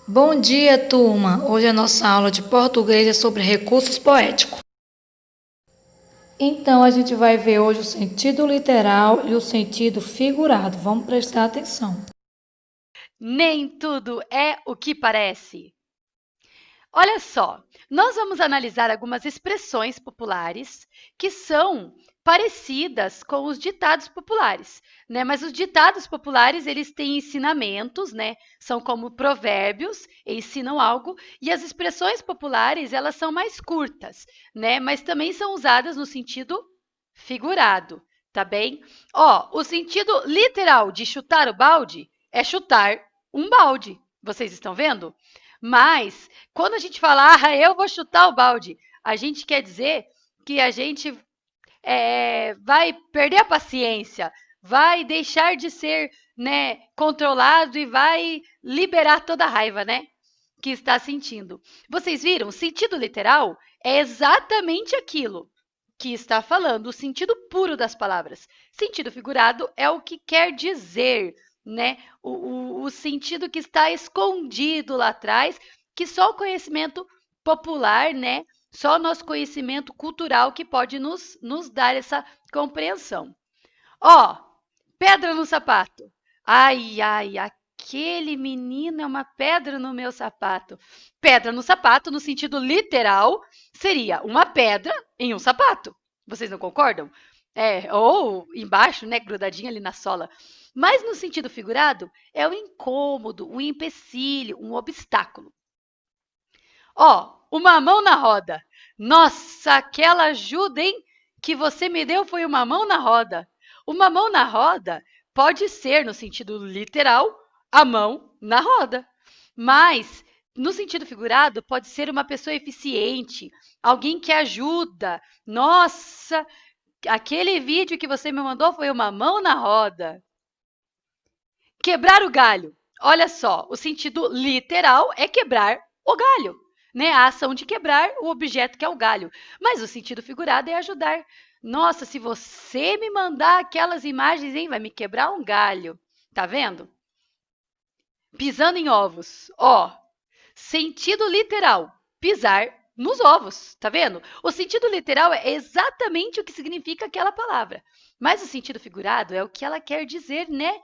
Bom dia, turma! Hoje a nossa aula de português é sobre recursos poéticos. Então, a gente vai ver hoje o sentido literal e o sentido figurado. Vamos prestar atenção. Nem tudo é o que parece. Olha só, nós vamos analisar algumas expressões populares que são parecidas com os ditados populares, né? Mas os ditados populares, eles têm ensinamentos, né? São como provérbios, ensinam algo, e as expressões populares, elas são mais curtas, né? Mas também são usadas no sentido figurado, tá bem? Ó, o sentido literal de chutar o balde é chutar um balde. Vocês estão vendo? Mas, quando a gente fala, eu vou chutar o balde, a gente quer dizer que a gente vai perder a paciência, vai deixar de ser, né, controlado e vai liberar toda a raiva, né, que está sentindo. Vocês viram? O sentido literal é exatamente aquilo que está falando, o sentido puro das palavras. Sentido figurado é o que quer dizer, né? O sentido que está escondido lá atrás, que só o conhecimento popular, né? Só o nosso conhecimento cultural que pode nos dar essa compreensão. Ó, pedra no sapato. Ai, ai, aquele menino é uma pedra no meu sapato. Pedra no sapato, no sentido literal, seria uma pedra em um sapato. Vocês não concordam? Ou embaixo, né, grudadinha ali na sola. Mas no sentido figurado, é um incômodo, um empecilho, um obstáculo. Ó, uma mão na roda. Nossa, aquela ajuda, hein, que você me deu foi uma mão na roda. Uma mão na roda pode ser, no sentido literal, a mão na roda. Mas, no sentido figurado, pode ser uma pessoa eficiente, alguém que ajuda. Nossa, aquele vídeo que você me mandou foi uma mão na roda. Quebrar o galho. Olha só, o sentido literal é quebrar o galho, né? A ação de quebrar o objeto que é o galho. Mas o sentido figurado é ajudar. Nossa, se você me mandar aquelas imagens, hein, vai me quebrar um galho. Tá vendo? Pisando em ovos. Ó, sentido literal, pisar nos ovos, tá vendo? O sentido literal é exatamente o que significa aquela palavra. Mas o sentido figurado é o que ela quer dizer, né?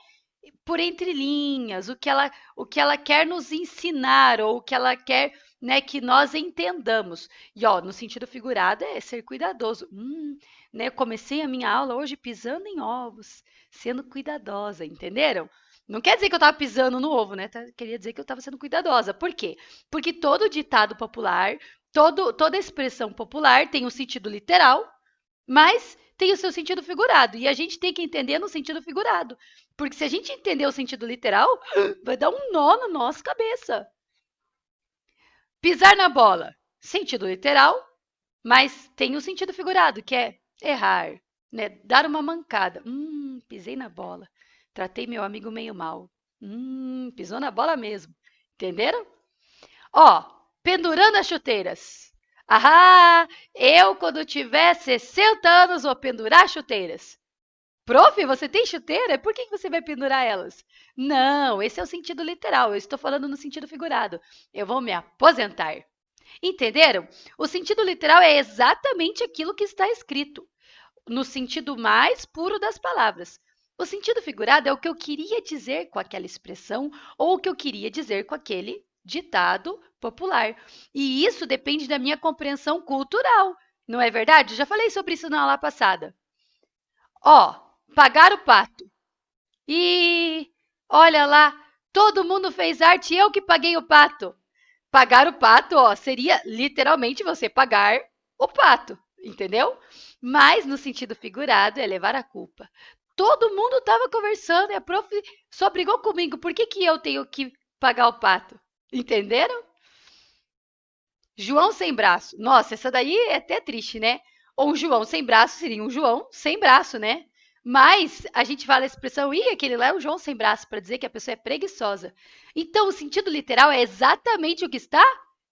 Por entre linhas, o que ela quer nos ensinar, ou o que ela quer, né, que nós entendamos. E ó, no sentido figurado é ser cuidadoso. Né, eu comecei a minha aula hoje pisando em ovos, sendo cuidadosa, entenderam? Não quer dizer que eu estava pisando no ovo, né? Queria dizer que eu estava sendo cuidadosa. Por quê? Porque todo ditado popular, toda expressão popular tem um sentido literal, mas tem o seu sentido figurado. E a gente tem que entender no sentido figurado. Porque se a gente entender o sentido literal, vai dar um nó na nossa cabeça. Pisar na bola, sentido literal, mas tem o sentido figurado, que é errar, né? Dar uma mancada. Pisei na bola. Tratei meu amigo meio mal. Pisou na bola mesmo. Entenderam? Ó, pendurando as chuteiras. Eu, quando tiver 60 anos, vou pendurar chuteiras. Prof, você tem chuteira? Por que você vai pendurar elas? Não, esse é o sentido literal. Eu estou falando no sentido figurado. Eu vou me aposentar. Entenderam? O sentido literal é exatamente aquilo que está escrito, no sentido mais puro das palavras. O sentido figurado é o que eu queria dizer com aquela expressão ou o que eu queria dizer com aquele ditado popular. E isso depende da minha compreensão cultural. Não é verdade? Eu já falei sobre isso na aula passada. Ó, pagar o pato. E olha lá, todo mundo fez arte e eu que paguei o pato. Pagar o pato, ó, seria literalmente você pagar o pato, entendeu? Mas no sentido figurado é levar a culpa. Todo mundo estava conversando e a prof só brigou comigo. Por que eu tenho que pagar o pato? Entenderam? João sem braço. Nossa, essa daí é até triste, né? Ou um João sem braço seria um João sem braço, né? Mas a gente fala a expressão, aquele lá é um João sem braço, para dizer que a pessoa é preguiçosa. Então, o sentido literal é exatamente o que está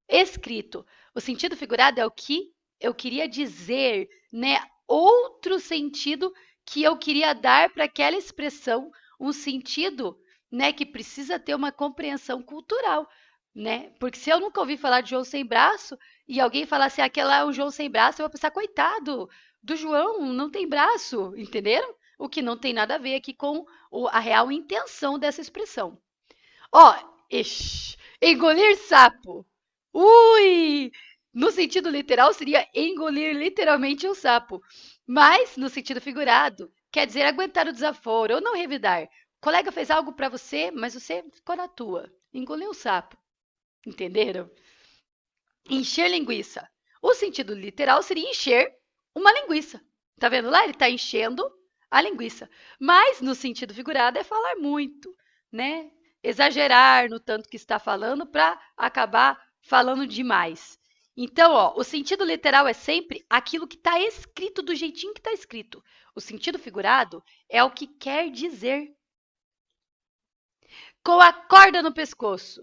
escrito. O sentido figurado é o que eu queria dizer, né? Outro sentido que eu queria dar para aquela expressão um sentido, né, que precisa ter uma compreensão cultural, né? Porque se eu nunca ouvi falar de João sem braço e alguém falar assim, aquele lá é um João sem braço, eu vou pensar, coitado do João, não tem braço, entenderam? O que não tem nada a ver aqui com a real intenção dessa expressão. Ó, engolir sapo. Ui! No sentido literal seria engolir literalmente um sapo. Mas, no sentido figurado, quer dizer aguentar o desaforo ou não revidar. O colega fez algo para você, mas você ficou na tua. Engoliu o sapo. Entenderam? Encher linguiça. O sentido literal seria encher uma linguiça. Tá vendo lá? Ele está enchendo a linguiça. Mas, no sentido figurado, é falar muito, né? Exagerar no tanto que está falando para acabar falando demais. Então, ó, o sentido literal é sempre aquilo que está escrito do jeitinho que está escrito. O sentido figurado é o que quer dizer. Com a corda no pescoço.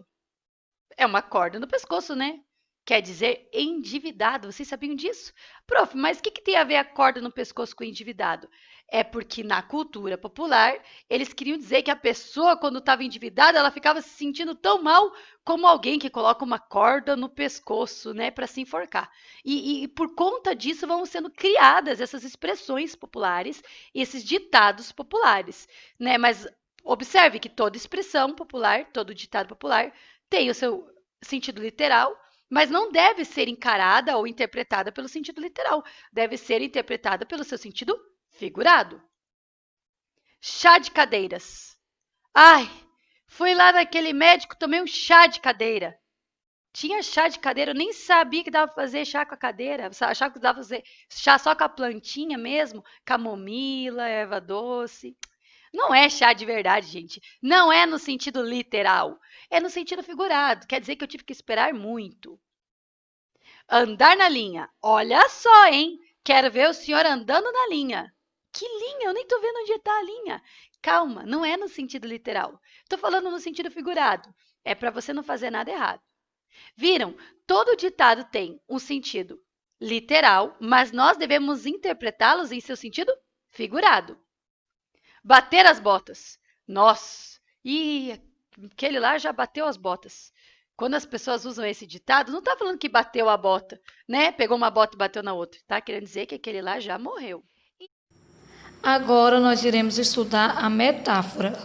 É uma corda no pescoço, né? Quer dizer endividado. Vocês sabiam disso? Prof, mas o que tem a ver a corda no pescoço com endividado? É porque na cultura popular, eles queriam dizer que a pessoa, quando estava endividada, ela ficava se sentindo tão mal como alguém que coloca uma corda no pescoço, né, para se enforcar. E por conta disso vão sendo criadas essas expressões populares, esses ditados populares, né? Mas observe que toda expressão popular, todo ditado popular tem o seu sentido literal, mas não deve ser encarada ou interpretada pelo sentido literal. Deve ser interpretada pelo seu sentido figurado. Chá de cadeiras. Ai, fui lá naquele médico, tomei um chá de cadeira. Tinha chá de cadeira, eu nem sabia que dava para fazer chá com a cadeira. Achava que dava para fazer chá só com a plantinha mesmo, camomila, erva doce. Não é chá de verdade, gente. Não é no sentido literal. É no sentido figurado. Quer dizer que eu tive que esperar muito. Andar na linha. Olha só, hein? Quero ver o senhor andando na linha. Que linha? Eu nem tô vendo onde está a linha. Calma, não é no sentido literal. Estou falando no sentido figurado. É para você não fazer nada errado. Viram? Todo ditado tem um sentido literal, mas nós devemos interpretá-los em seu sentido figurado. Bater as botas. Nossa, e aquele lá já bateu as botas. Quando as pessoas usam esse ditado, não está falando que bateu a bota, né? Pegou uma bota e bateu na outra. Está querendo dizer que aquele lá já morreu. Agora nós iremos estudar a metáfora.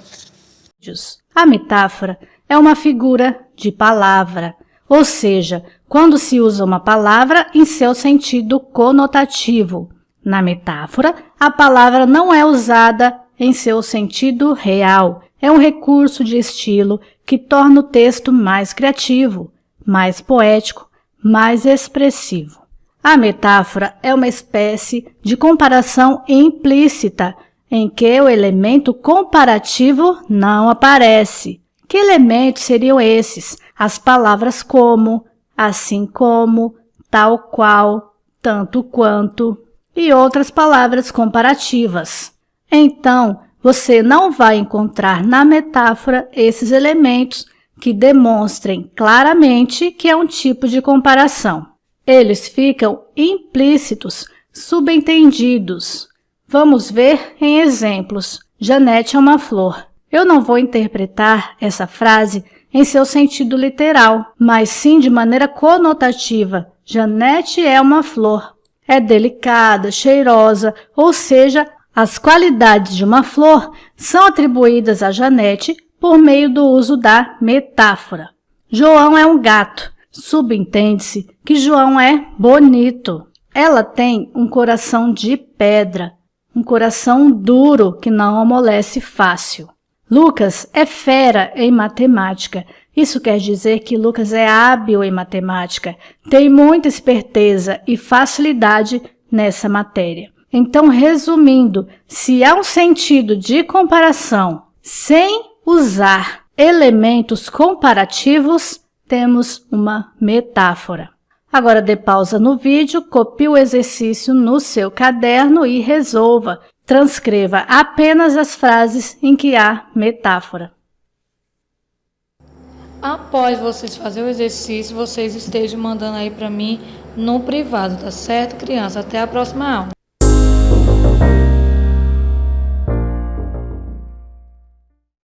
A metáfora é uma figura de palavra, ou seja, quando se usa uma palavra em seu sentido conotativo. Na metáfora, a palavra não é usada em seu sentido real. É um recurso de estilo que torna o texto mais criativo, mais poético, mais expressivo. A metáfora é uma espécie de comparação implícita, em que o elemento comparativo não aparece. Que elementos seriam esses? As palavras como, assim como, tal qual, tanto quanto e outras palavras comparativas. Então, você não vai encontrar na metáfora esses elementos que demonstrem claramente que é um tipo de comparação. Eles ficam implícitos, subentendidos. Vamos ver em exemplos. Janete é uma flor. Eu não vou interpretar essa frase em seu sentido literal, mas sim de maneira conotativa. Janete é uma flor. É delicada, cheirosa, ou seja, as qualidades de uma flor são atribuídas a Janete por meio do uso da metáfora. João é um gato. Subentende-se que João é bonito. Ela tem um coração de pedra, um coração duro que não amolece fácil. Lucas é fera em matemática. Isso quer dizer que Lucas é hábil em matemática, tem muita esperteza e facilidade nessa matéria. Então, resumindo, se há um sentido de comparação sem usar elementos comparativos, temos uma metáfora. Agora dê pausa no vídeo, copie o exercício no seu caderno e resolva. Transcreva apenas as frases em que há metáfora. Após vocês fazerem o exercício, vocês estejam mandando aí para mim no privado, tá certo, criança? Até a próxima aula.